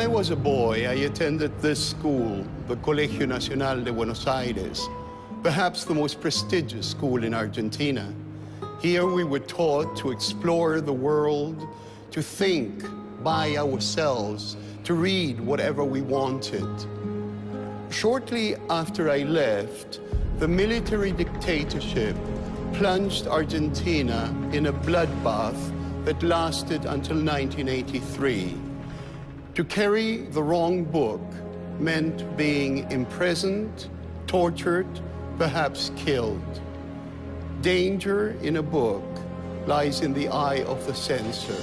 I was a boy, I attended this school, the Colegio Nacional de Buenos Aires, perhaps the most prestigious school in Argentina. Here we were taught to explore the world, to think by ourselves, to read whatever we wanted. Shortly after I left, the military dictatorship plunged Argentina in a bloodbath that lasted until 1983. To carry the wrong book meant being imprisoned, tortured, perhaps killed. Danger in a book lies in the eye of the censor.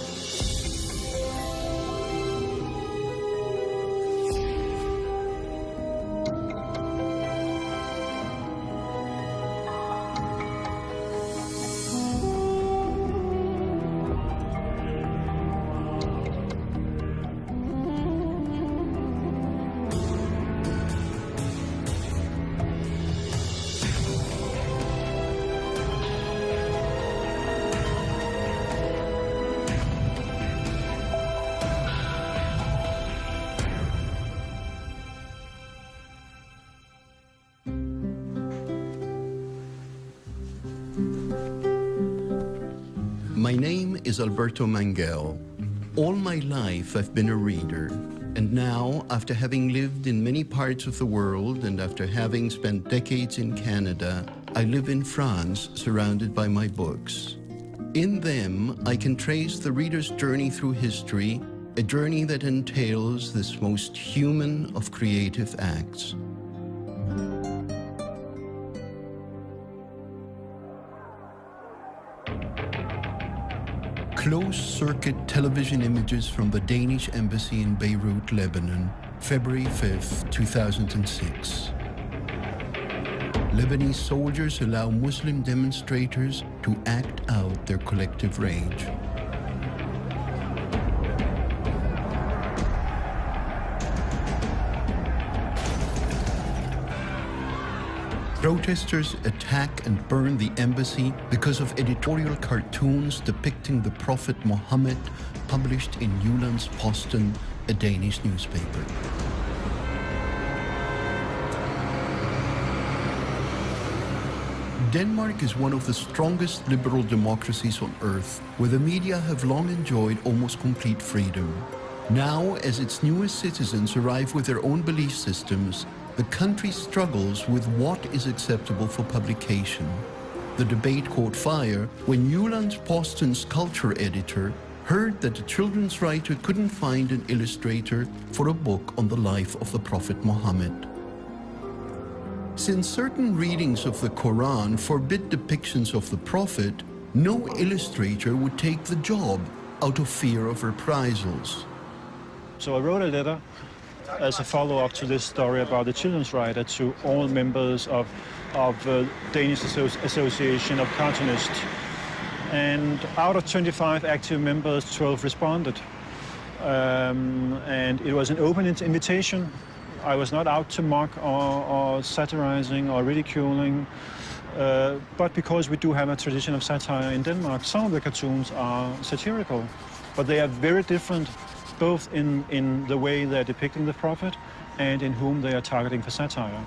My name is Alberto Mangel. All my life I've been a reader, and now, after having lived in many parts of the world and after having spent decades in Canada, I live in France surrounded by my books. In them, I can trace the reader's journey through history, a journey that entails this most human of creative acts. Closed-circuit television images from the Danish embassy in Beirut, Lebanon, February 5, 2006. Lebanese soldiers allow Muslim demonstrators to act out their collective rage. Protesters attack and burn the embassy because of editorial cartoons depicting the Prophet Muhammad published in Jyllands-Posten, a Danish newspaper. Denmark is one of the strongest liberal democracies on earth, where the media have long enjoyed almost complete freedom. Now, as its newest citizens arrive with their own belief systems, the country struggles with what is acceptable for publication. The debate caught fire when Jyllands-Posten's culture editor heard that the children's writer couldn't find an illustrator for a book on the life of the Prophet Muhammad. Since certain readings of the Quran forbid depictions of the Prophet, no illustrator would take the job out of fear of reprisals. So I wrote a letter as a follow-up to this story about the children's writer to all members of Danish Association of Cartoonists. And out of 25 active members, 12 responded. And it was an open invitation. I was not out to mock or satirizing or ridiculing, but because we do have a tradition of satire in Denmark, some of the cartoons are satirical, but they are very different, both in the way they're depicting the prophet and in whom they are targeting for satire.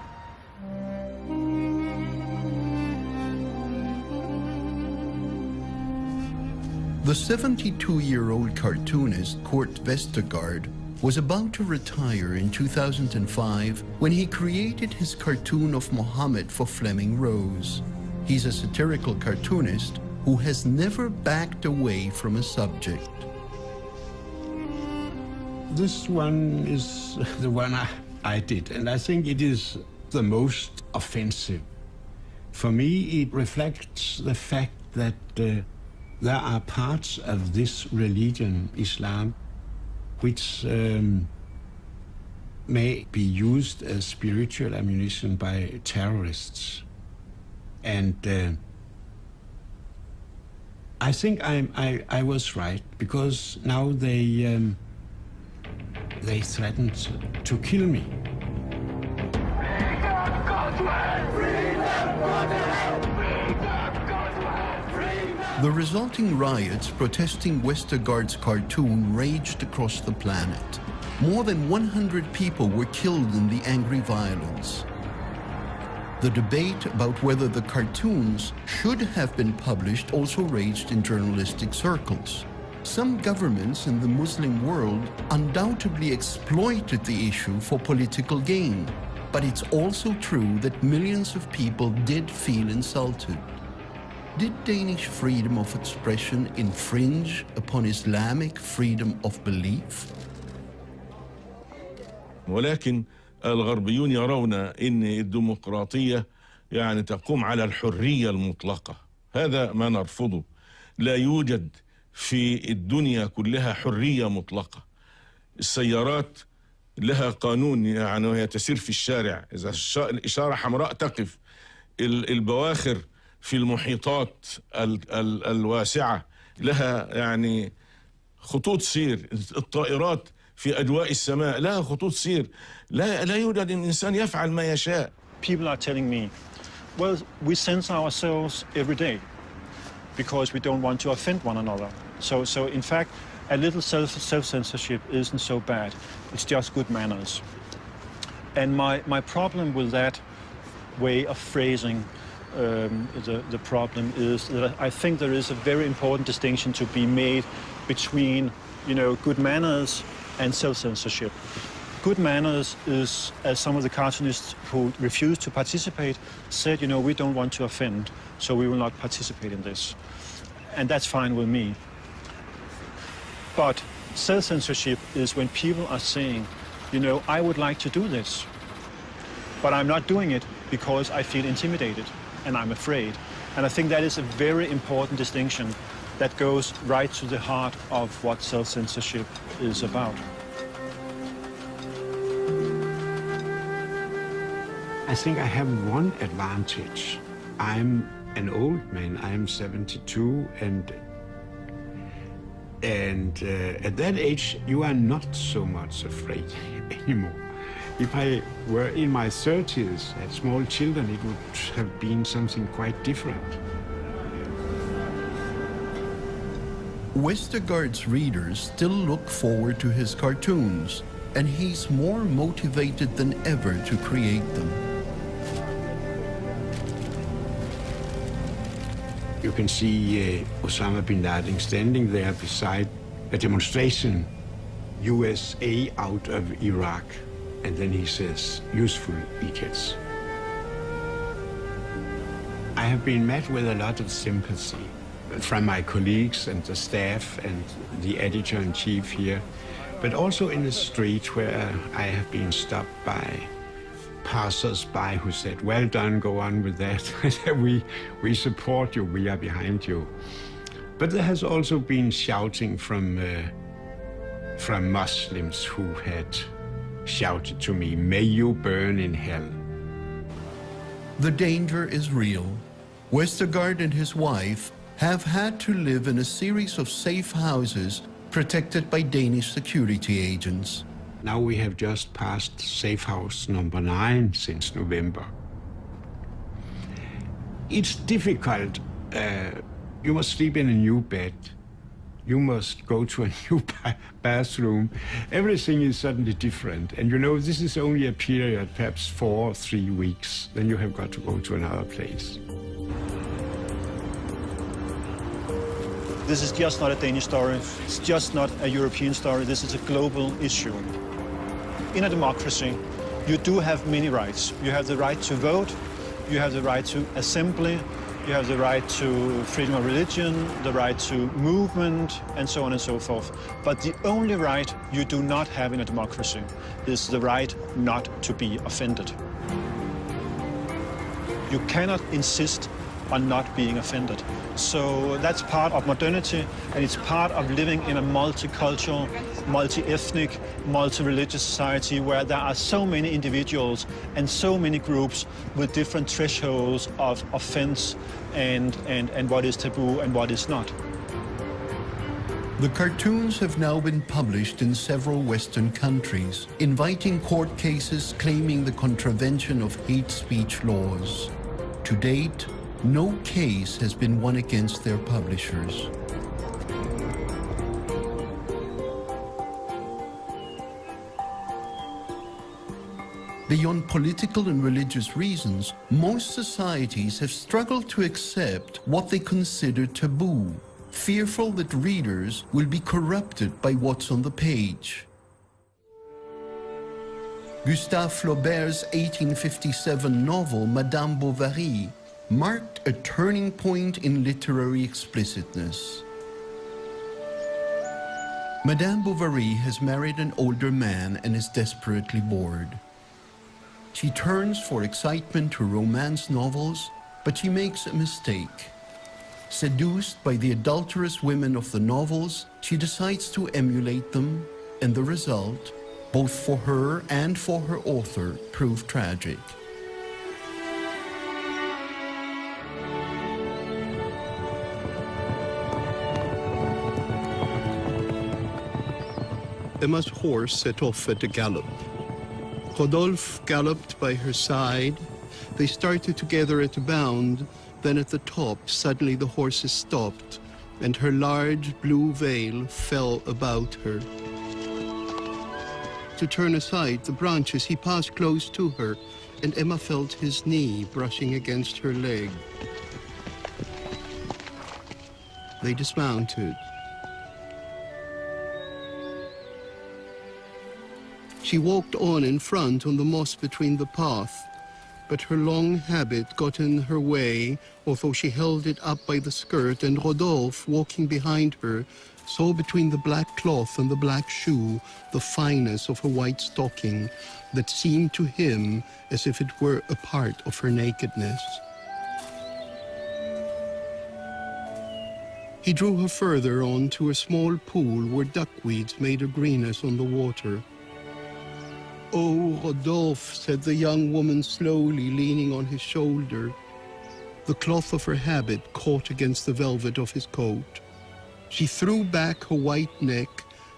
The 72-year-old cartoonist Kurt Vestergaard was about to retire in 2005 when he created his cartoon of Muhammad for Fleming Rose. He's a satirical cartoonist who has never backed away from a subject. This one is the one I did, and I think it is the most offensive. For me, it reflects the fact that there are parts of this religion, Islam, which may be used as spiritual ammunition by terrorists. And I think I was right, because now they threatened to kill me. The resulting riots protesting Vestergaard's cartoon raged across the planet. More than 100 people were killed in the angry violence. The debate about whether the cartoons should have been published also raged in journalistic circles. Some governments in the Muslim world undoubtedly exploited the issue for political gain, but it's also true that millions of people did feel insulted. Did Danish freedom of expression infringe upon Islamic freedom of belief? ولكن الغربيون يرون أن الديمقراطية يعني تقوم على الحرية المطلقة. هذا ما نرفضه. لا يوجد في الدنيا كلها حرية مطلقة. السيارات لها قانون، يعني وهي تسير في الشارع إذا الإشارة حمراء تقف. البواخر في المحيطات الواسعة لها يعني خطوط سير. الطائرات في أجواء السماء لها خطوط سير. لا يوجد إنسان يفعل ما يشاء. People are telling me, well, we censor ourselves every day because we don't want to offend one another. So in fact, a little self-censorship isn't so bad. It's just good manners. And my problem with that way of phrasing the problem is that I think there is a very important distinction to be made between, good manners and self-censorship. Good manners is, as some of the cartoonists who refused to participate said, we don't want to offend, so we will not participate in this. And that's fine with me. But self-censorship is when people are saying, I would like to do this, but I'm not doing it because I feel intimidated and I'm afraid. And I think that is a very important distinction that goes right to the heart of what self-censorship is about. I think I have one advantage. I'm an old man. I'm 72, and at that age, you are not so much afraid anymore. If I were in my 30s, had small children, it would have been something quite different. Westergaard's readers still look forward to his cartoons, and he's more motivated than ever to create them. You can see Osama bin Laden standing there beside a demonstration, USA out of Iraq. And then he says, useful idiots. I have been met with a lot of sympathy from my colleagues and the staff and the editor-in-chief here, but also in the street where I have been stopped by passers-by who said, well done, go on with that. we support you, we are behind you. But there has also been shouting from Muslims who had shouted to me, may you burn in hell. The danger is real. Westergaard and his wife have had to live in a series of safe houses protected by Danish security agents. Now we have just passed safe house number 9 since November. It's difficult. You must sleep in a new bed. You must go to a new bathroom. Everything is suddenly different. And this is only a period, perhaps 4 or 3 weeks. Then you have got to go to another place. This is just not a Danish story. It's just not a European story. This is a global issue. In a democracy, you do have many rights. You have the right to vote. You have the right to assembly. You have the right to freedom of religion, the right to movement, and so on and so forth. But the only right you do not have in a democracy is the right not to be offended. You cannot insist on not being offended. So that's part of modernity, and it's part of living in a multicultural, multi-ethnic, multi-religious society where there are so many individuals and so many groups with different thresholds of offense and what is taboo and what is not. The cartoons have now been published in several Western countries, inviting court cases claiming the contravention of hate speech laws. To date, no case has been won against their publishers. Beyond political and religious reasons, most societies have struggled to accept what they consider taboo, fearful that readers will be corrupted by what's on the page. Gustave Flaubert's 1857 novel Madame Bovary marked a turning point in literary explicitness. Madame Bovary has married an older man and is desperately bored. She turns for excitement to romance novels, but she makes a mistake. Seduced by the adulterous women of the novels, she decides to emulate them, and the result, both for her and for her author, proved tragic. Emma's horse set off at a gallop. Rodolphe galloped by her side. They started together at a bound. Then at the top, suddenly the horses stopped, and her large blue veil fell about her. To turn aside the branches, he passed close to her, and Emma felt his knee brushing against her leg. They dismounted. She walked on in front on the moss between the path, but her long habit got in her way, although she held it up by the skirt, and Rodolphe, walking behind her, saw between the black cloth and the black shoe the fineness of her white stocking that seemed to him as if it were a part of her nakedness. He drew her further on to a small pool where duckweeds made a greenness on the water. "Oh, Rodolphe," said the young woman slowly, leaning on his shoulder. The cloth of her habit caught against the velvet of his coat. She threw back her white neck,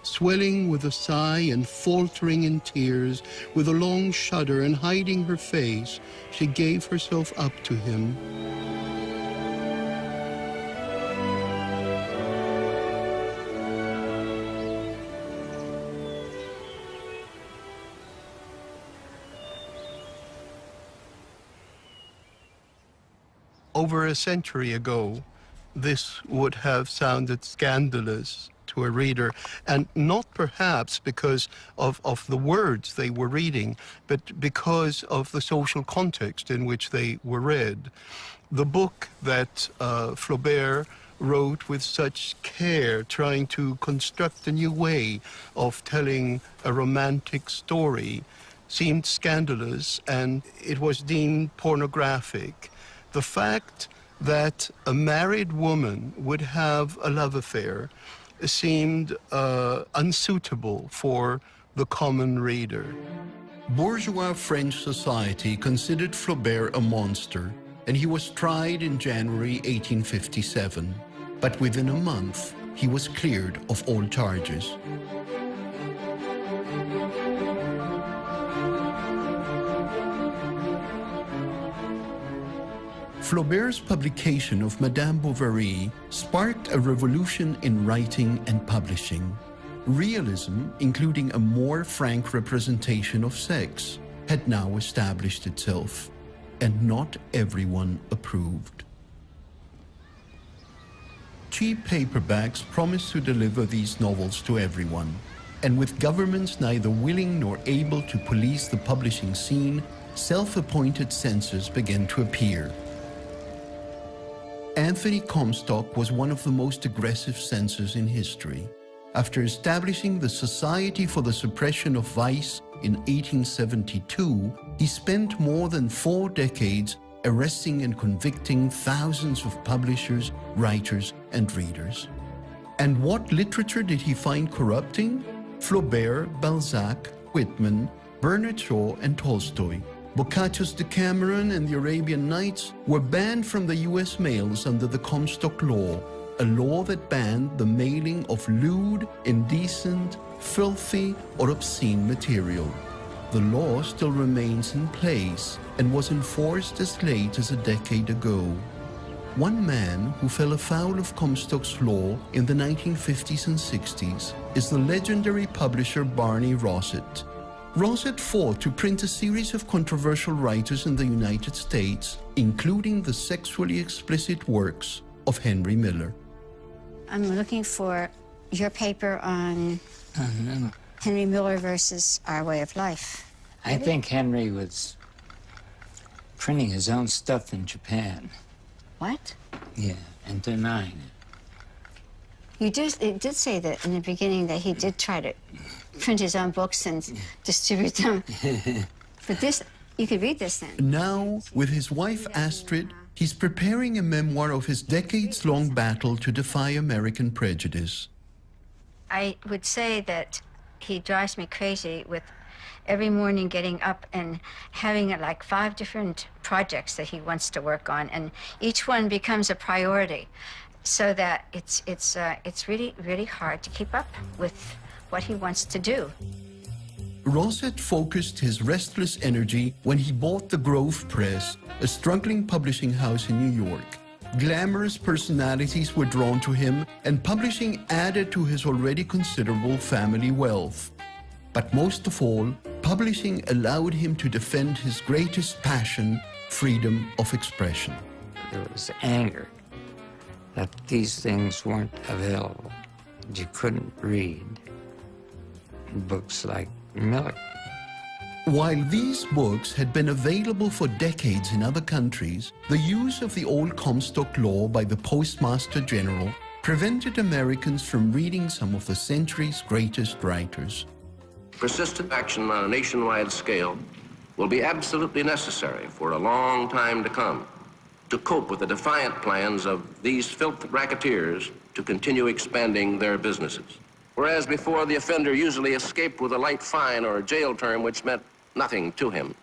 swelling with a sigh and faltering in tears. With a long shudder and hiding her face, she gave herself up to him. Over a century ago, this would have sounded scandalous to a reader, and not perhaps because of the words they were reading, but because of the social context in which they were read. The book that Flaubert wrote with such care, trying to construct a new way of telling a romantic story, seemed scandalous, and it was deemed pornographic. The fact that a married woman would have a love affair seemed unsuitable for the common reader. Bourgeois French society considered Flaubert a monster, and he was tried in January 1857. But within a month, he was cleared of all charges. Flaubert's publication of Madame Bovary sparked a revolution in writing and publishing. Realism, including a more frank representation of sex, had now established itself, and not everyone approved. Cheap paperbacks promised to deliver these novels to everyone, and with governments neither willing nor able to police the publishing scene, self-appointed censors began to appear. Anthony Comstock was one of the most aggressive censors in history. After establishing the Society for the Suppression of Vice in 1872, he spent more than 4 decades arresting and convicting thousands of publishers, writers, and readers. And what literature did he find corrupting? Flaubert, Balzac, Whitman, Bernard Shaw, and Tolstoy. Boccaccio's Decameron and the Arabian Nights were banned from the US mails under the Comstock Law, a law that banned the mailing of lewd, indecent, filthy, or obscene material. The law still remains in place and was enforced as late as a decade ago. One man who fell afoul of Comstock's law in the 1950s and 60s is the legendary publisher Barney Rosset. Rosset fought to print a series of controversial writers in the United States, including the sexually explicit works of Henry Miller. I'm looking for your paper on Henry Miller versus Our Way of Life. I think Henry was printing his own stuff in Japan. What? Yeah, and denying it. It did say that in the beginning that he did try to print his own books and distribute them. But this, you could read this then. Now, with his wife Astrid, he's preparing a memoir of his decades-long battle to defy American prejudice. I would say that he drives me crazy with every morning getting up and having like 5 different projects that he wants to work on, and each one becomes a priority, so that it's really, really hard to keep up with what he wants to do. Rosset focused his restless energy when he bought the Grove Press, a struggling publishing house in New York. Glamorous personalities were drawn to him, and publishing added to his already considerable family wealth. But most of all, publishing allowed him to defend his greatest passion, freedom of expression. There was anger that these things weren't available. You couldn't read books like Miller. While these books had been available for decades in other countries, the use of the old Comstock law by the Postmaster General prevented Americans from reading some of the century's greatest writers. Persistent action on a nationwide scale will be absolutely necessary for a long time to come to cope with the defiant plans of these filth racketeers to continue expanding their businesses. Whereas before, the offender usually escaped with a light fine or a jail term which meant nothing to him.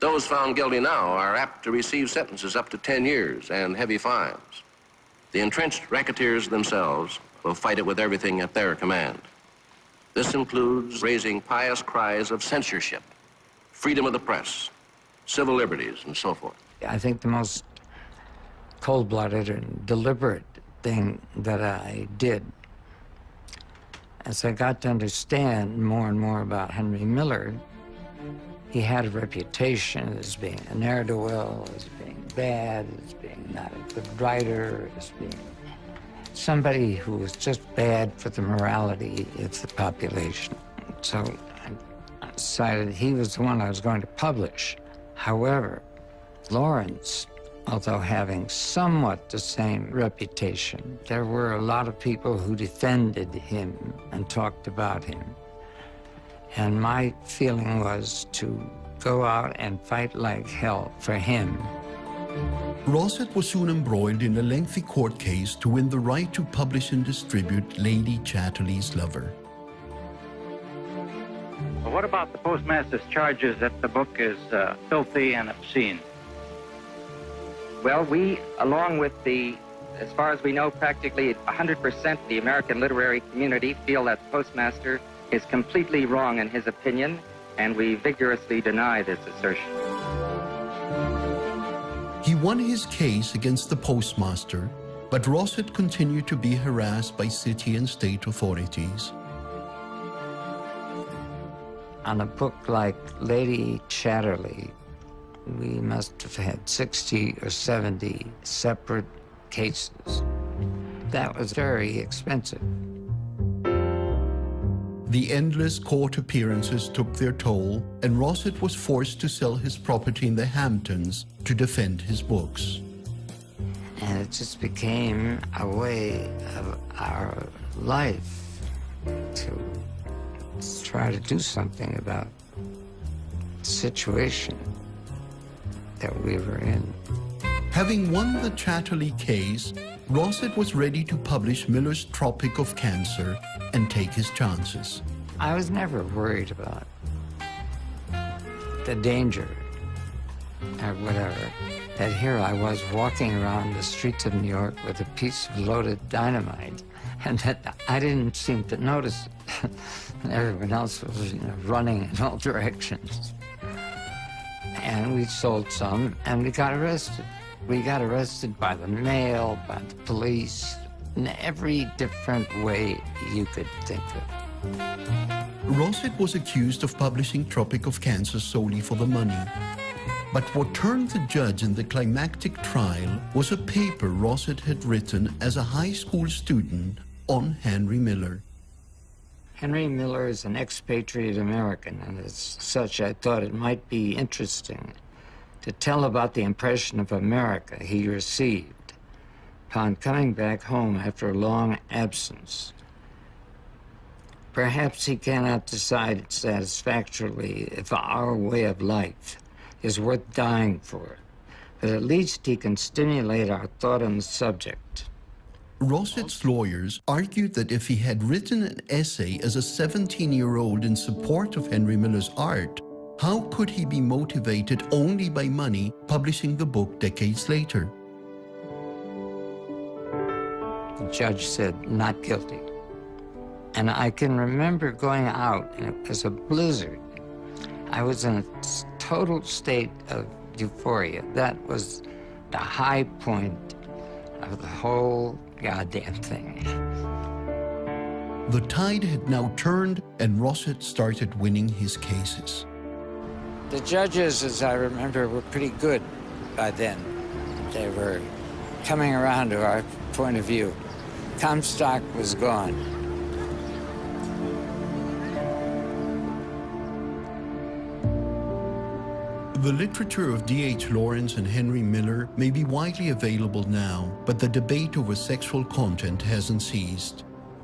Those found guilty now are apt to receive sentences up to 10 years and heavy fines. The entrenched racketeers themselves will fight it with everything at their command. This includes raising pious cries of censorship, freedom of the press, civil liberties, and so forth. I think the most cold-blooded and deliberate thing that I did, as I got to understand more and more about Henry Miller, he had a reputation as being a ne'er-do-well, as being bad, as being not a good writer, as being somebody who was just bad for the morality of the population. So I decided he was the one I was going to publish. However, Lawrence, although having somewhat the same reputation, there were a lot of people who defended him and talked about him. And my feeling was to go out and fight like hell for him. Rosset was soon embroiled in a lengthy court case to win the right to publish and distribute Lady Chatterley's Lover. Well, what about the postmaster's charges that the book is filthy and obscene? Well, we, along with as far as we know, practically 100% the American literary community feel that the postmaster is completely wrong in his opinion, and we vigorously deny this assertion. He won his case against the postmaster, but Rosset continued to be harassed by city and state authorities. On a book like Lady Chatterley, we must have had 60 or 70 separate cases. That was very expensive. The endless court appearances took their toll, and Rosset was forced to sell his property in the Hamptons to defend his books. And it just became a way of our life to try to do something about the situation that we were in. Having won the Chatterley case, Rosset was ready to publish Miller's Tropic of Cancer and take his chances. I was never worried about the danger or whatever. That here I was walking around the streets of New York with a piece of loaded dynamite, and that I didn't seem to notice it. Everyone else was, running in all directions. And we sold some, and we got arrested. We got arrested by the mail, by the police, in every different way you could think of. Rosset was accused of publishing Tropic of Cancer solely for the money. But what turned the judge in the climactic trial was a paper Rosset had written as a high school student on Henry Miller. Henry Miller is an expatriate American, and as such, I thought it might be interesting to tell about the impression of America he received upon coming back home after a long absence. Perhaps he cannot decide satisfactorily if our way of life is worth dying for, but at least he can stimulate our thought on the subject. Rosset's lawyers argued that if he had written an essay as a 17-year-old in support of Henry Miller's art, how could he be motivated only by money publishing the book decades later? The judge said, not guilty. And I can remember going out, and it was a blizzard. I was in a total state of euphoria. That was the high point of the whole goddamn thing. The tide had now turned, and Rosset started winning his cases. The judges, as I remember, were pretty good by then. They were coming around to our point of view. Comstock was gone. The literature of D.H. Lawrence and Henry Miller may be widely available now, but the debate over sexual content hasn't ceased.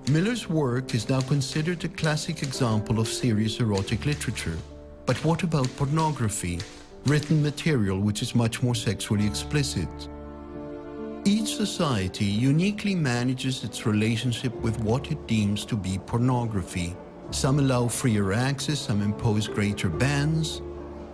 Miller's work is now considered a classic example of serious erotic literature. But what about pornography, written material which is much more sexually explicit? Each society uniquely manages its relationship with what it deems to be pornography. Some allow freer access, some impose greater bans.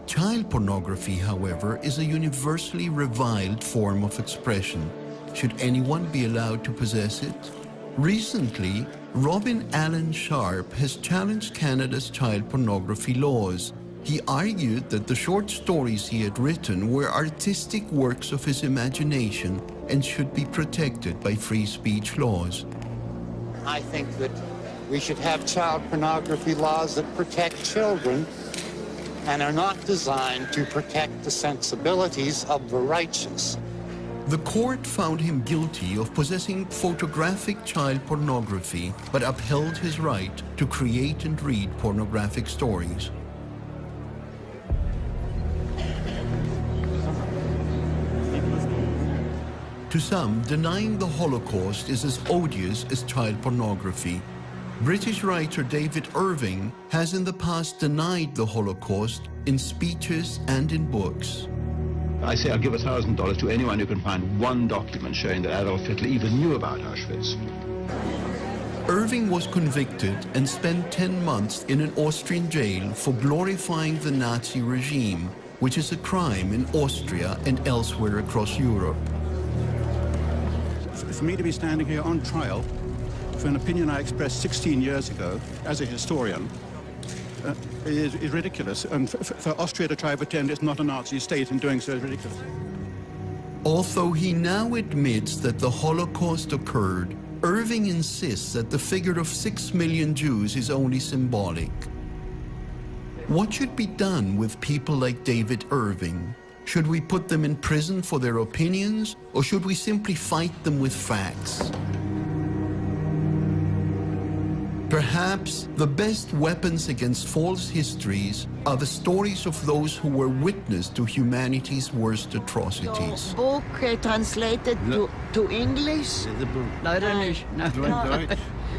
Child pornography, however, is a universally reviled form of expression. Should anyone be allowed to possess it? Recently, Robin Allen Sharp has challenged Canada's child pornography laws. He argued that the short stories he had written were artistic works of his imagination and should be protected by free speech laws. I think that we should have child pornography laws that protect children and are not designed to protect the sensibilities of the righteous. The court found him guilty of possessing photographic child pornography, but upheld his right to create and read pornographic stories. To some, denying the Holocaust is as odious as child pornography. British writer David Irving has in the past denied the Holocaust in speeches and in books. I say I'll give $1,000 to anyone who can find one document showing that Adolf Hitler even knew about Auschwitz. Irving was convicted and spent 10 months in an Austrian jail for glorifying the Nazi regime, which is a crime in Austria and elsewhere across Europe. For me to be standing here on trial for an opinion I expressed 16 years ago as a historian is ridiculous. And for Austria to try to pretend it's not a Nazi state in doing so is ridiculous. Although he now admits that the Holocaust occurred, Irving insists that the figure of 6 million Jews is only symbolic. What should be done with people like David Irving? Should we put them in prison for their opinions, or should we simply fight them with facts? Perhaps the best weapons against false histories are the stories of those who were witness to humanity's worst atrocities. Your book translated to English?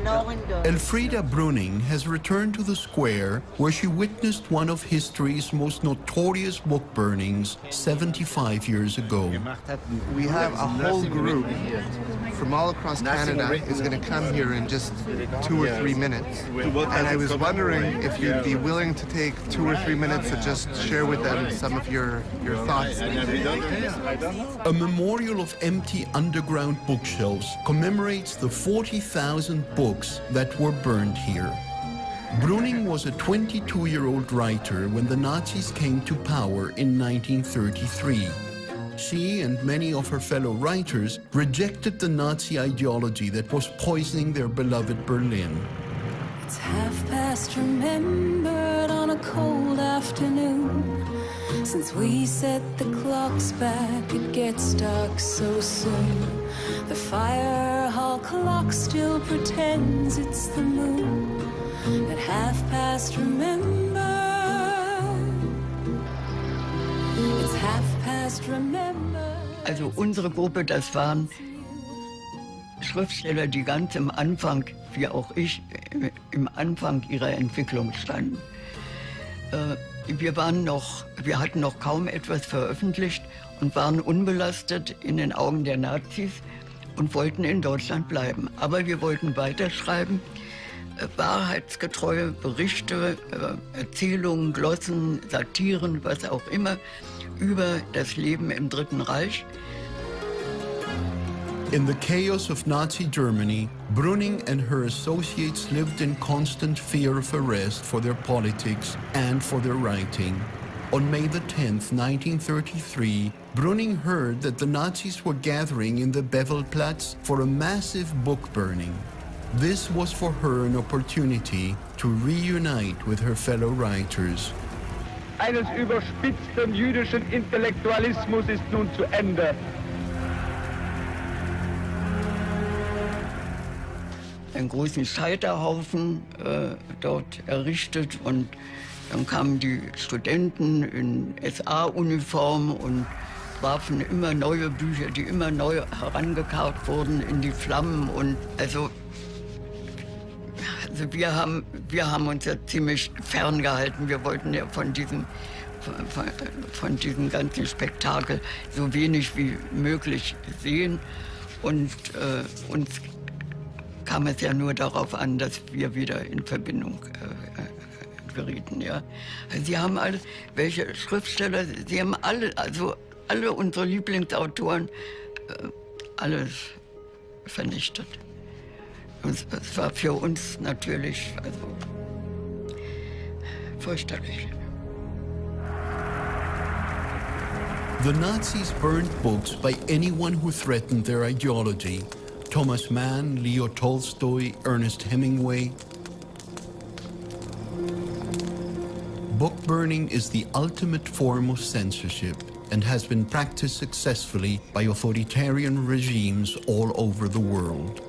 No, Elfrieda Bruning has returned to the square where she witnessed one of history's most notorious book burnings 75 years ago. We have a whole group from all across Canada is going to come here in just 2 or 3 minutes. And I was wondering if you'd be willing to take 2 or 3 minutes to just share with them some of your thoughts. A memorial of empty underground bookshelves commemorates the 40,000 books that were burned here. Bruning was a 22-year-old writer when the Nazis came to power in 1933. She and many of her fellow writers rejected the Nazi ideology that was poisoning their beloved Berlin. It's 1:30, remembered on a cold afternoon. Since we set the clocks back, it gets dark so soon. The fire hall clock still pretends it's the moon. At 1:30, remember. It's 1:30, remember. Also unsere Gruppe, das waren Schriftsteller, die ganz am Anfang, wie auch ich, im Anfang ihrer Entwicklung standen. Wir hatten noch kaum etwas veröffentlicht und waren unbelastet in den Augen der Nazis und wollten in Deutschland bleiben. Aber wir wollten weiterschreiben, wahrheitsgetreue Berichte, Erzählungen, Glossen, Satiren, was auch immer, über das Leben im Dritten Reich. In the chaos of Nazi Germany, Brüning and her associates lived in constant fear of arrest for their politics and for their writing. On May the 10th, 1933, Brüning heard that the Nazis were gathering in the Bevelplatz for a massive book burning. This was for her an opportunity to reunite with her fellow writers. Eines überspitzten jüdischen Intellektualismus ist nun zu Ende. Einen großen Scheiterhaufen dort errichtet und dann kamen die Studenten in SA-Uniform und warfen immer neue Bücher, die immer neu herangekarrt wurden in die Flammen. Und also wir haben uns ja ziemlich ferngehalten. Wir wollten ja von diesem ganzen Spektakel so wenig wie möglich sehen. Und uns kam es ja nur darauf an, dass wir wieder in Verbindung gerieten. Ja. Sie haben alle, welche Schriftsteller, sie haben alle unsere Lieblingsautoren, alles vernichtet. Und es war für uns natürlich fürchterlich. The Nazis burned books by anyone who threatened their ideology. Thomas Mann, Leo Tolstoy, Ernest Hemingway. Book burning is the ultimate form of censorship and has been practiced successfully by authoritarian regimes all over the world.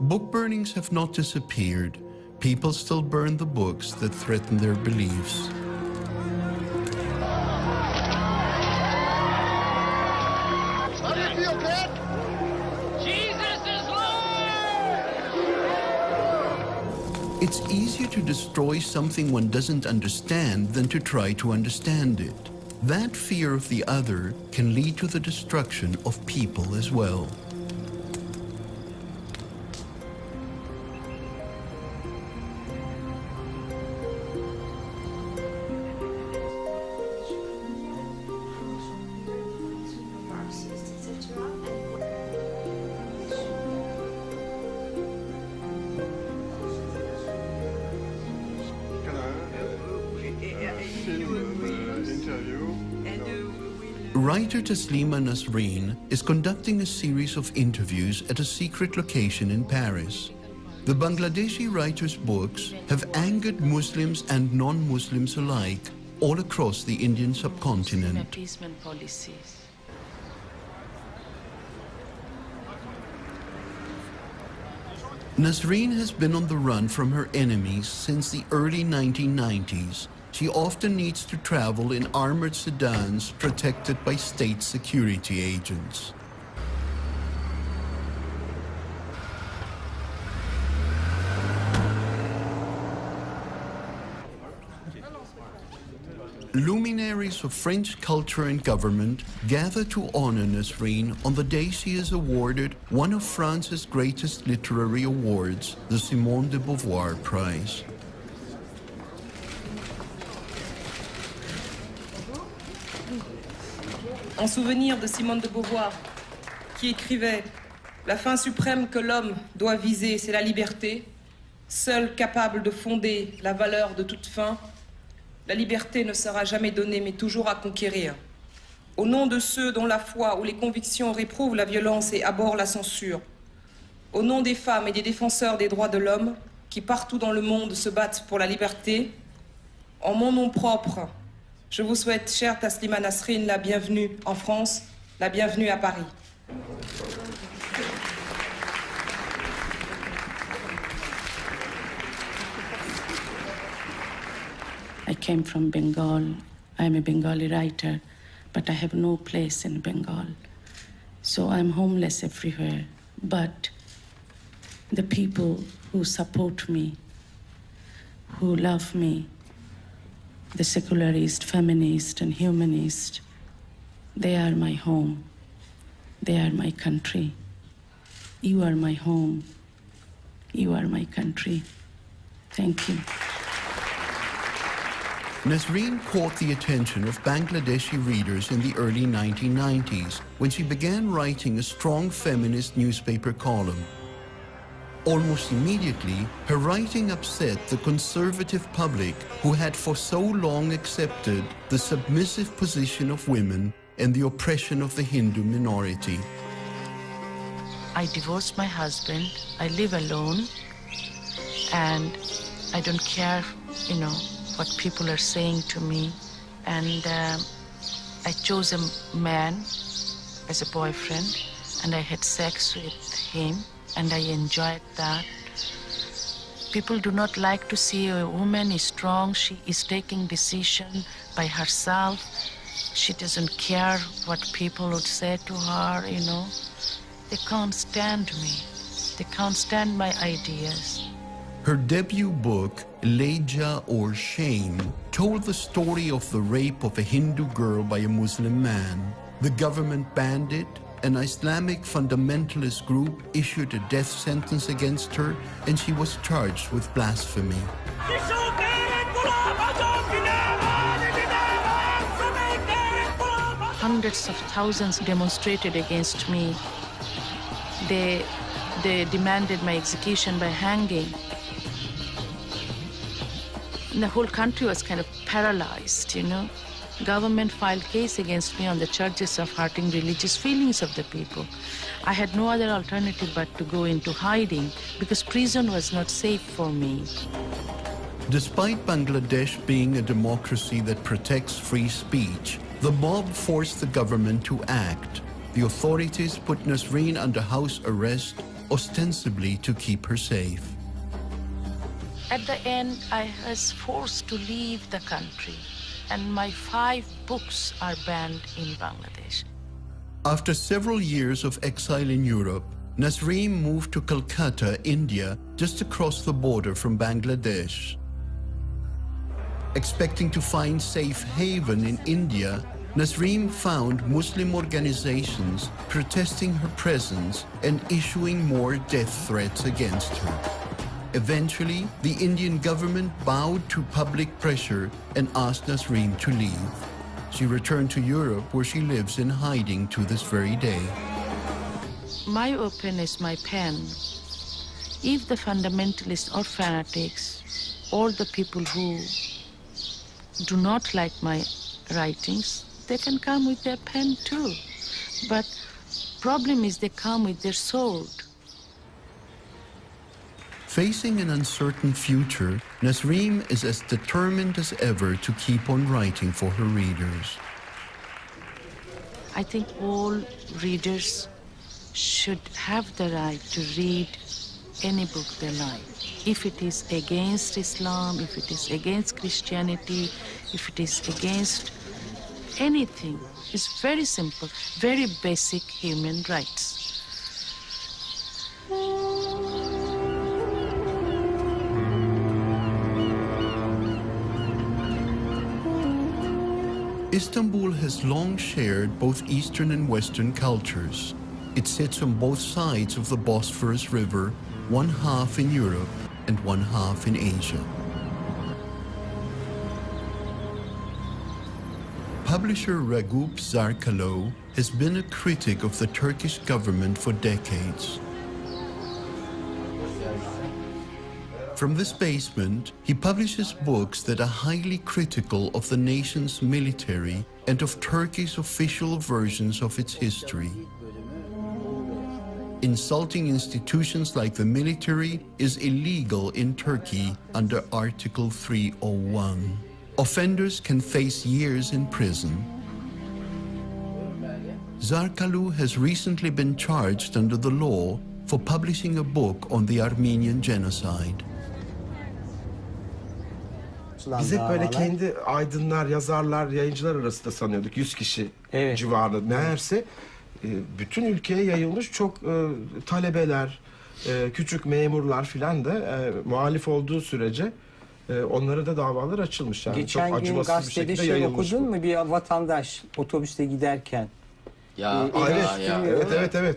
Book burnings have not disappeared. People still burn the books that threaten their beliefs. It's easier to destroy something one doesn't understand than to try to understand it. That fear of the other can lead to the destruction of people as well. Writer Taslima Nasreen is conducting a series of interviews at a secret location in Paris. The Bangladeshi writer's books have angered Muslims and non-Muslims alike all across the Indian subcontinent. Appeasement policies. Nasreen has been on the run from her enemies since the early 1990s. She often needs to travel in armored sedans protected by state security agents. Luminaries of French culture and government gather to honor Nasreen on the day she is awarded one of France's greatest literary awards, the Simone de Beauvoir Prize. En souvenir de Simone de Beauvoir, qui écrivait « La fin suprême que l'homme doit viser, c'est la liberté, seule capable de fonder la valeur de toute fin. La liberté ne sera jamais donnée, mais toujours à conquérir. Au nom de ceux dont la foi ou les convictions réprouvent la violence et abhorrent la censure. au nom des femmes et des défenseurs des droits de l'homme qui partout dans le monde se battent pour la liberté, en mon nom propre, je vous souhaite, chère Taslima Nasrin, la bienvenue en France, la bienvenue à Paris. I came from Bengal. I'm a Bengali writer, but I have no place in Bengal. So I'm homeless everywhere. But the people who support me, who love me, the secularist, feminist, and humanist, they are my home. They are my country. You are my home. You are my country. Thank you. Nasrin caught the attention of Bangladeshi readers in the early 1990s when she began writing a strong feminist newspaper column. Almost immediately, her writing upset the conservative public who had for so long accepted the submissive position of women and the oppression of the Hindu minority. I divorced my husband. I live alone. And I don't care, what people are saying to me. And I chose a man as a boyfriend, and I had sex with him, and I enjoyed that. People do not like to see a woman is strong. She is taking decision by herself. She doesn't care what people would say to her, They can't stand me. They can't stand my ideas. Her debut book, Leja or Shame, told the story of the rape of a Hindu girl by a Muslim man. The government banned it. An Islamic fundamentalist group issued a death sentence against her, and she was charged with blasphemy. Hundreds of thousands demonstrated against me. They demanded my execution by hanging. The whole country was kind of paralyzed, Government filed case against me on the charges of hurting religious feelings of the people. I had no other alternative but to go into hiding because prison was not safe for me. Despite Bangladesh being a democracy that protects free speech, the mob forced the government to act. The authorities put Nasrin under house arrest, ostensibly to keep her safe. At the end, I was forced to leave the country, and my 5 books are banned in Bangladesh. After several years of exile in Europe, Nasrin moved to Calcutta, India, just across the border from Bangladesh. Expecting to find safe haven in India, Nasrin found Muslim organizations protesting her presence and issuing more death threats against her. Eventually, the Indian government bowed to public pressure and asked Nasrin to leave. She returned to Europe, where she lives in hiding to this very day. My weapon is my pen. If the fundamentalists or fanatics or the people who do not like my writings, they can come with their pen too. But problem is they come with their sword. Facing an uncertain future, Nasrin is as determined as ever to keep on writing for her readers. I think all readers should have the right to read any book they like. If it is against Islam, if it is against Christianity, if it is against anything, it's very simple, very basic human rights. Istanbul has long shared both Eastern and Western cultures. It sits on both sides of the Bosphorus River, one half in Europe and one half in Asia. Publisher Raghup Zarkalo has been a critic of the Turkish government for decades. From this basement, he publishes books that are highly critical of the nation's military and of Turkey's official versions of its history. insulting institutions like the military is illegal in Turkey under Article 301. Offenders can face years in prison. Zarkalu has recently been charged under the law for publishing a book on the Armenian genocide. Biz hep böyle kendi aydınlar, yazarlar, yayıncılar arasında sanıyorduk. 100 kişi civarında. Meğerse bütün ülkeye yayılmış çok talebeler, küçük memurlar filan da muhalif olduğu sürece onlara da davalar açılmış. Yani geçen çok gün acımasız bir şekilde yayılmış. Okudun mu bir vatandaş otobüste giderken? Evet.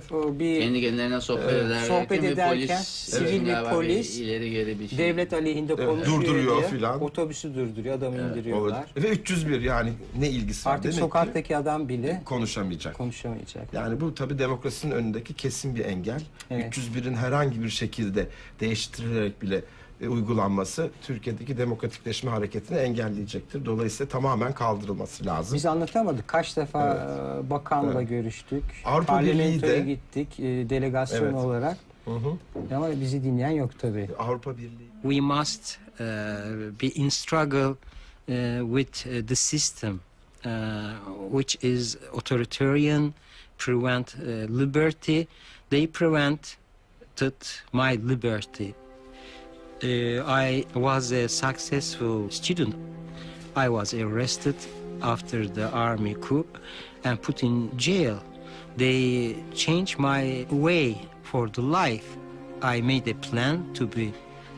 Kendi kendilerine sohbet ederken sivil bir polis ileri geri bir şey. devlet aleyhinde konuşuyor durduruyor diye, filan. otobüsü durduruyor, adamı indiriyorlar. Ve 301 yani ne ilgisi var? Artık sokaktaki adam bile konuşamayacak. Yani bu tabii demokrasinin önündeki kesin bir engel. 301'in herhangi bir şekilde değiştirilerek bile uygulanması Türkiye'deki demokratikleşme hareketini engelleyecektir. Dolayısıyla tamamen kaldırılması lazım. Biz anlatamadık. Kaç defa bakanla görüştük. Avrupa Birliği de gittik delegasyon olarak. Ama bizi dinleyen yok tabii. Avrupa Birliği. We must be in struggle with the system which is authoritarian, prevent liberty. They prevented my liberty. I was a successful student. I was arrested after the army coup and put in jail. They changed my way for the life. I made a plan to be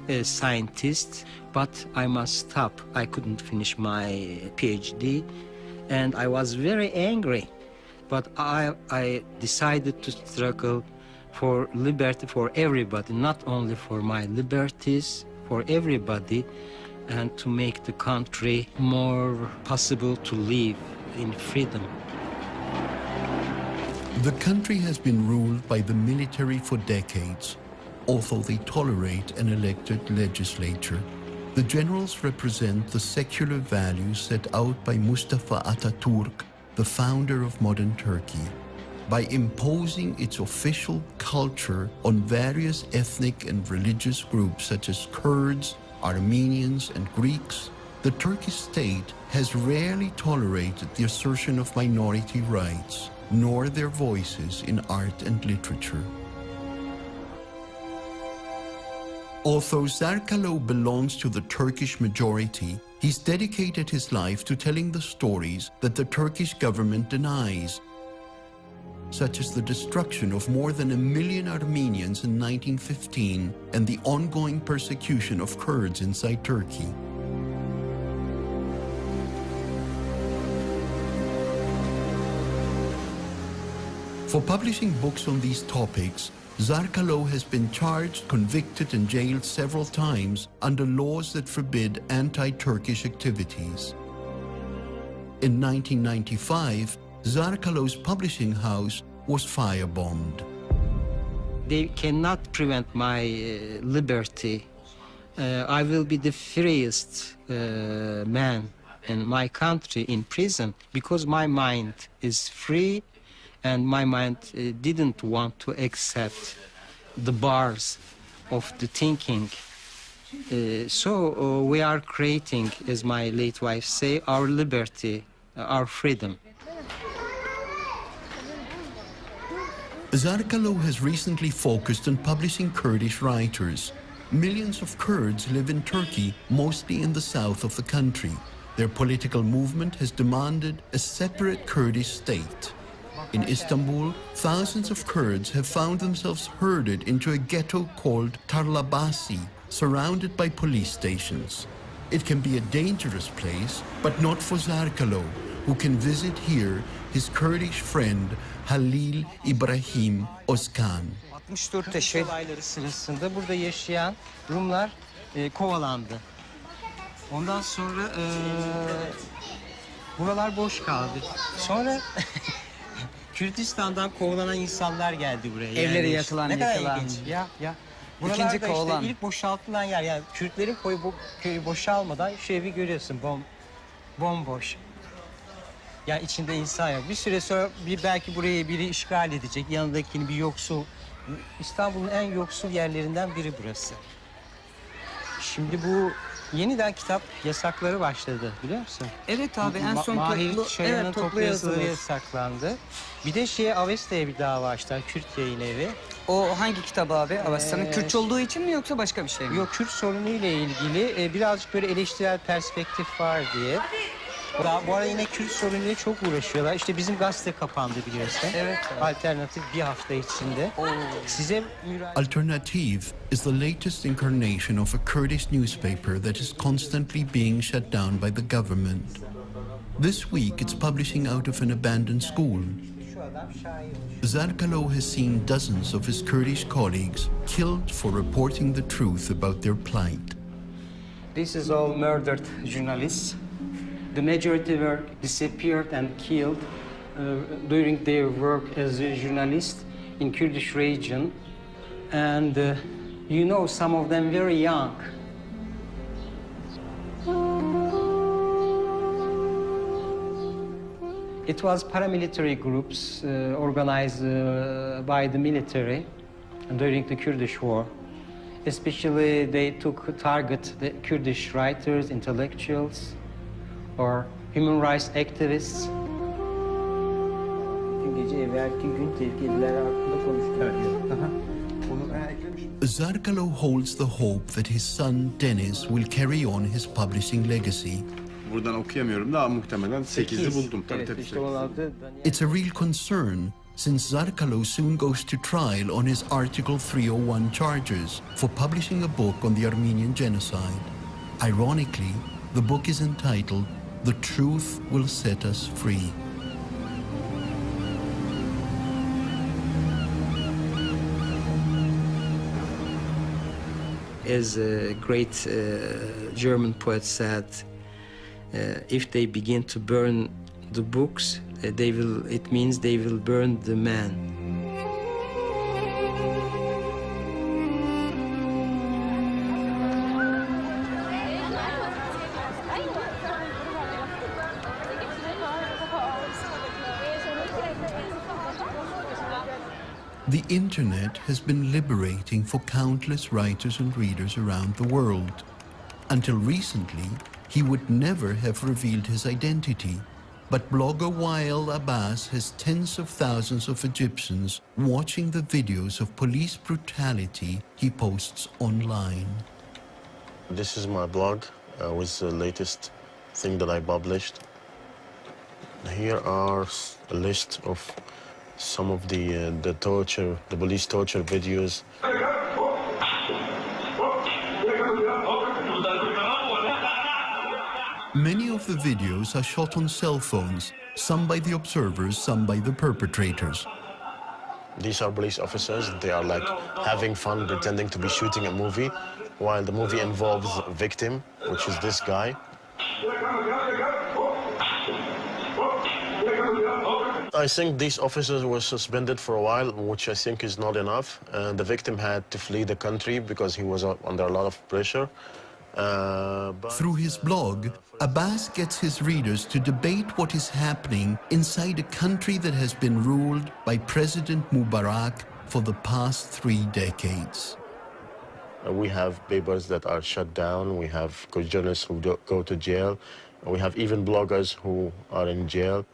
a scientist, but I must stop. I couldn't finish my PhD, and I was very angry. But I decided to struggle for liberty for everybody, not only for my liberties, for everybody, and to make the country more possible to live in freedom. The country has been ruled by the military for decades, although they tolerate an elected legislature. The generals represent the secular values set out by Mustafa Atatürk, the founder of modern Turkey. By imposing its official culture on various ethnic and religious groups such as Kurds, Armenians, and Greeks, the Turkish state has rarely tolerated the assertion of minority rights, nor their voices in art and literature. Although Zarkalo belongs to the Turkish majority, he's dedicated his life to telling the stories that the Turkish government denies, such as the destruction of more than 1 million Armenians in 1915 and the ongoing persecution of Kurds inside Turkey. For publishing books on these topics, Zarkalo has been charged, convicted, and jailed several times under laws that forbid anti-Turkish activities. In 1995, Zarkalo's publishing house was firebombed. They cannot prevent my liberty. I will be the freest man in my country in prison because my mind is free and my mind didn't want to accept the bars of the thinking. So we are creating, as my late wife say, our liberty, our freedom. Zarkalo has recently focused on publishing Kurdish writers. Millions of Kurds live in Turkey, mostly in the south of the country. Their political movement has demanded a separate Kurdish state. In Istanbul, thousands of Kurds have found themselves herded into a ghetto called Tarlabasi, surrounded by police stations. It can be a dangerous place, but not for Zarkalo, who can visit here his Kurdish friend Halil İbrahim Özkan. 64 Teşrif olayları sırasında burada yaşayan Rumlar kovalandı. Ondan sonra buralar boş kaldı. Sonra Kürdistan'dan kovalanan insanlar geldi buraya. Evleri yakılan, ne kadar yıkılan. ilginç. Ya. İkinci Buralarda kovalan. işte ilk boşaltılan yer. Yani Kürtlerin köyü boşalmadan şu evi görüyorsun. Bomboş. Yani içinde insan yok. Bir süre sonra belki burayı biri işgal edecek. Yanındakini bir yoksul İstanbul'un en yoksul yerlerinden biri burası. Şimdi bu yeniden kitap yasakları başladı biliyor musun? Evet abi en son Mahir toplu, Şayan'ın evet, toplu yazıları yazılar. yasaklandı. Bir de Avesta'ya bir dava açtılar, Kürt Yayın Evi. O hangi kitap abi? Avesta'nın Kürtçe olduğu için mi yoksa başka bir şey mi? Yok, Kürt sorunu ile ilgili birazcık böyle eleştirel perspektif var diye. Bu arada yine Kürt sorunuyla çok uğraşıyorlar. İşte bizim gazete kapandı biliyorsun. Evet. Alternatif bir hafta içinde. Size Alternative is the latest incarnation of a Kurdish newspaper that is constantly being shut down by the government. This week it's publishing out of an abandoned school. Zarkalo has seen dozens of his Kurdish colleagues killed for reporting the truth about their plight. This is all murdered journalists. The majority were disappeared and killed during their work as a journalist in Kurdish region. And you know, some of them very young. It was paramilitary groups organized by the military during the Kurdish war. Especially they took target the Kurdish writers, intellectuals, or human rights activists. Zarkalo holds the hope that his son Deniz will carry on his publishing legacy. Buradan okuyamıyorum da muhtemelen 8'i buldum. Tabii, tabii. It's a real concern since Zarkalo soon goes to trial on his Article 301 charges for publishing a book on the Armenian genocide. Ironically, the book is entitled "The Truth Will Set Us Free." As a great German poet said, if they begin to burn the books, it means they will burn the man. The internet has been liberating for countless writers and readers around the world. Until recently, he would never have revealed his identity. But blogger Wael Abbas has tens of thousands of Egyptians watching the videos of police brutality he posts online. This is my blog with the latest thing that I published. Here are a list of some of the police torture videos. Many of the videos are shot on cell phones, some by the observers, some by the perpetrators. These are police officers. They are like having fun, pretending to be shooting a movie, while the movie involves a victim, which is this guy. I think these officers were suspended for a while, which I think is not enough. The victim had to flee the country because he was under a lot of pressure. Through his blog, Abbas gets his readers to debate what is happening inside a country that has been ruled by President Mubarak for the past 3 decades. We have papers that are shut down. We have journalists who go to jail. We have even bloggers who are in jail.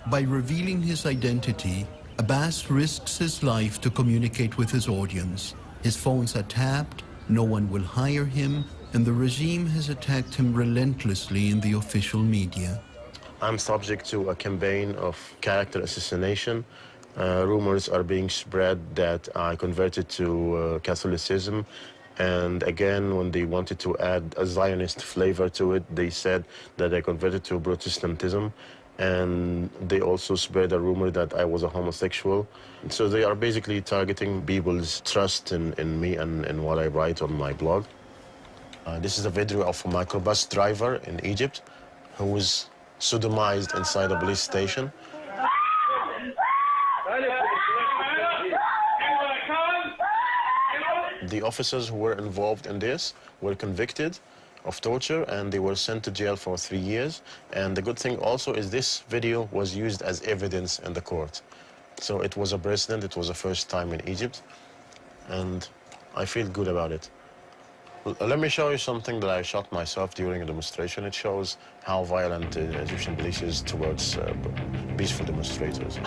By revealing his identity, Abbas risks his life to communicate with his audience. His phones are tapped, no one will hire him, and the regime has attacked him relentlessly in the official media. I'm subject to a campaign of character assassination. Rumors are being spread that I converted to Catholicism. And again, when they wanted to add a Zionist flavor to it, they said that I converted to Protestantism. And they also spread a rumor that I was a homosexual. So they are basically targeting people's trust in me and in what I write on my blog. This is a video of a microbus driver in Egypt who was sodomized inside a police station. The officers who were involved in this were convicted of torture, and they were sent to jail for 3 years. And the good thing also is this video was used as evidence in the court. So it was a precedent. It was the first time in Egypt, and I feel good about it. Let me show you something that I shot myself during a demonstration. It shows how violent the Egyptian police is towards peaceful demonstrators.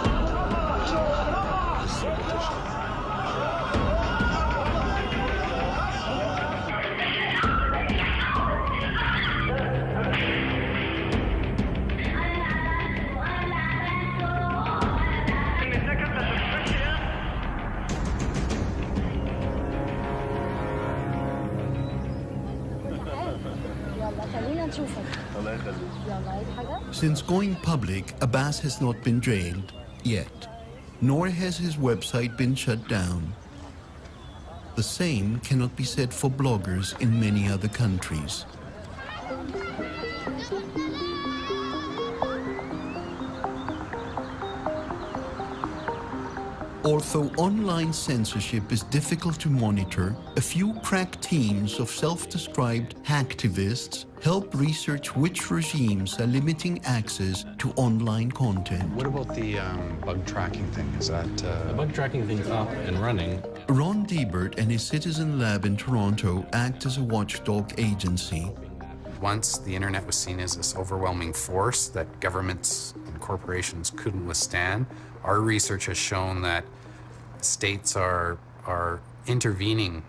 Since going public, Abbas has not been jailed, yet. Nor has his website been shut down. The same cannot be said for bloggers in many other countries. Although online censorship is difficult to monitor, a few crack teams of self-described hacktivists help research which regimes are limiting access to online content. What about the bug tracking thing? Is that... The bug tracking thing's up and running. Ron Diebert and his Citizen Lab in Toronto act as a watchdog agency. Once the internet was seen as this overwhelming force that governments and corporations couldn't withstand, our research has shown that states are intervening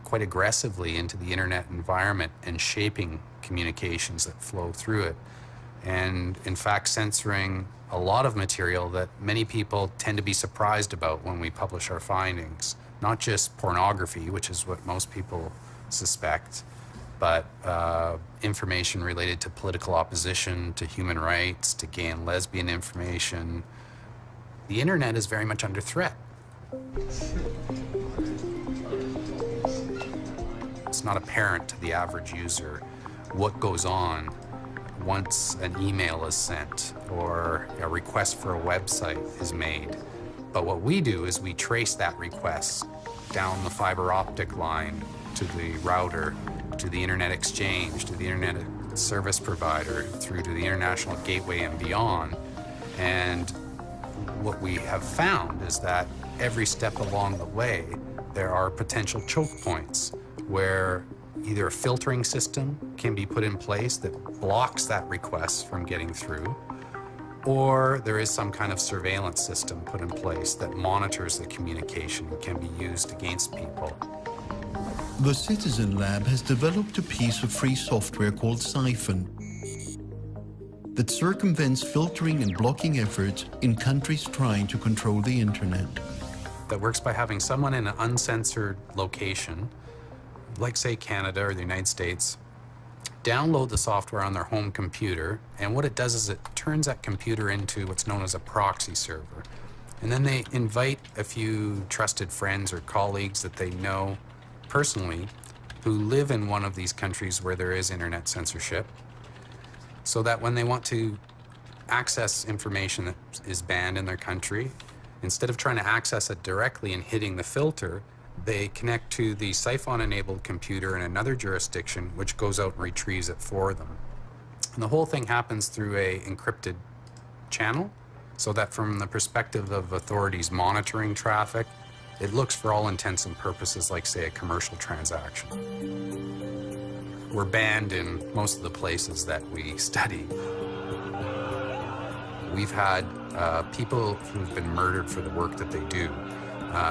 quite aggressively into the internet environment and shaping communications that flow through it. And in fact, censoring a lot of material that many people tend to be surprised about when we publish our findings. Not just pornography, which is what most people suspect, but information related to political opposition, to human rights, to gay and lesbian information. The internet is very much under threat. It's not apparent to the average user what goes on once an email is sent or a request for a website is made. But what we do is we trace that request down the fiber optic line to the router, to the internet exchange, to the internet service provider, through to the international gateway and beyond. And what we have found is that every step along the way, there are potential choke points where either a filtering system can be put in place that blocks that request from getting through, or there is some kind of surveillance system put in place that monitors the communication and can be used against people. The Citizen Lab has developed a piece of free software called Siphon that circumvents filtering and blocking efforts in countries trying to control the internet. That works by having someone in an uncensored location, like say Canada or the United States, download the software on their home computer, and what it does is it turns that computer into what's known as a proxy server. And then they invite a few trusted friends or colleagues that they know personally who live in one of these countries where there is internet censorship, so that when they want to access information that is banned in their country, instead of trying to access it directly and hitting the filter, they connect to the Siphon-enabled computer in another jurisdiction, which goes out and retrieves it for them. And the whole thing happens through a encrypted channel, so that from the perspective of authorities monitoring traffic, it looks for all intents and purposes like, say, a commercial transaction. We're banned in most of the places that we study. We've had people who've been murdered for the work that they do.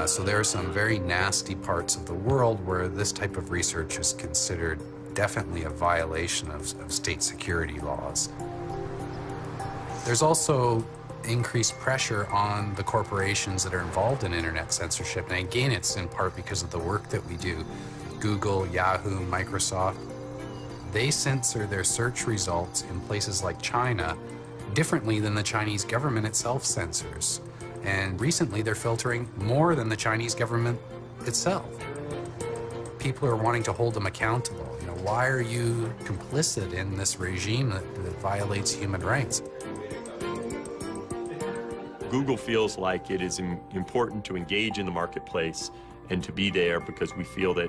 So there are some very nasty parts of the world where this type of research is considered definitely a violation of state security laws. There's also increased pressure on the corporations that are involved in internet censorship. And again, it's in part because of the work that we do. Google, Yahoo, Microsoft, they censor their search results in places like China differently than the Chinese government itself censors. And recently, they're filtering more than the Chinese government itself. People are wanting to hold them accountable. You know, why are you complicit in this regime that violates human rights? Google feels like it is important to engage in the marketplace and to be there because we feel that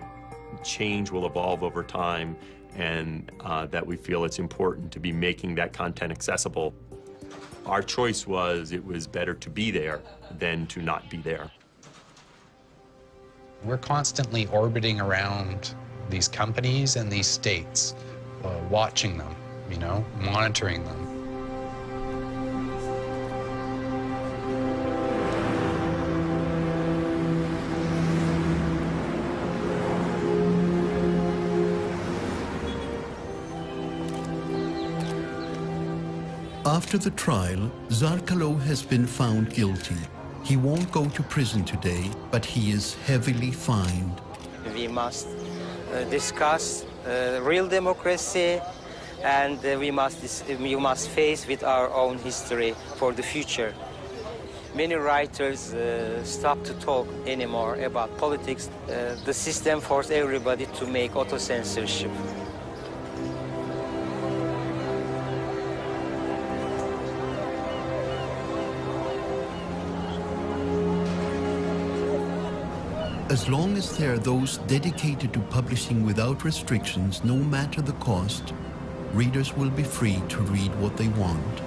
change will evolve over time, and that we feel it's important to be making that content accessible. Our choice was it was better to be there than to not be there. We're constantly orbiting around these companies and these states, watching them, you know, monitoring them. After the trial, Zarkalo has been found guilty. He won't go to prison today, but he is heavily fined. We must discuss real democracy, and we must face with our own history for the future. Many writers stop to talk anymore about politics. The system forced everybody to make auto-censorship. As long as there are those dedicated to publishing without restrictions, no matter the cost, readers will be free to read what they want.